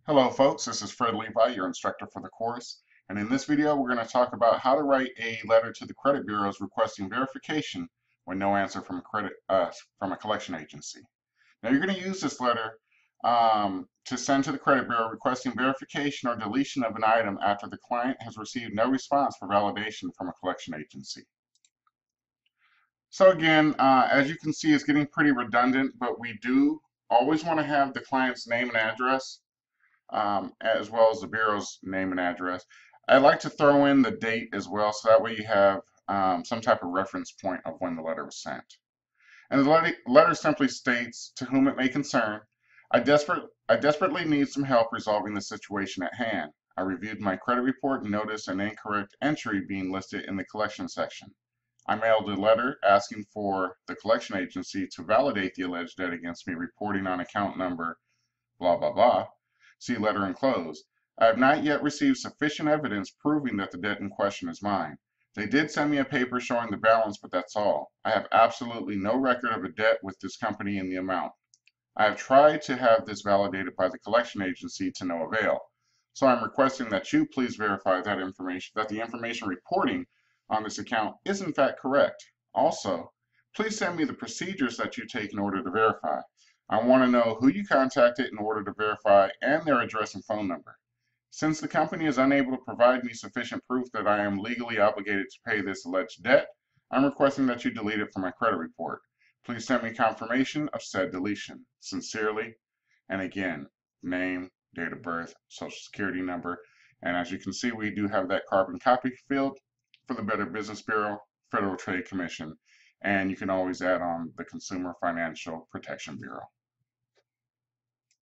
Hello folks, this is Fred Levi, your instructor for the course, and in this video we're going to talk about how to write a letter to the credit bureaus requesting verification when no answer from a collection agency. Now you're going to use this letter to send to the credit bureau requesting verification or deletion of an item after the client has received no response for validation from a collection agency. So again, as you can see, it's getting pretty redundant, but we do always want to have the client's name and address as well as the bureau's name and address. I like to throw in the date as well, so that way you have some type of reference point of when the letter was sent. And the letter simply states, to whom it may concern, I desperately need some help resolving the situation at hand. I reviewed my credit report and noticed an incorrect entry being listed in the collection section. I mailed a letter asking for the collection agency to validate the alleged debt against me, reporting on account number blah blah blah. See letter enclosed. I have not yet received sufficient evidence proving that the debt in question is mine. They did send me a paper showing the balance, but that's all. I have absolutely no record of a debt with this company in the amount. I have tried to have this validated by the collection agency to no avail. So I'm requesting that you please verify that the information reporting on this account is in fact correct. Also, please send me the procedures that you take in order to verify. I want to know who you contacted in order to verify and their address and phone number. Since the company is unable to provide me sufficient proof that I am legally obligated to pay this alleged debt, I'm requesting that you delete it from my credit report. Please send me confirmation of said deletion. Sincerely, and again, name, date of birth, social security number, and as you can see, we do have that carbon copy field for the Better Business Bureau, Federal Trade Commission, and you can always add on the Consumer Financial Protection Bureau.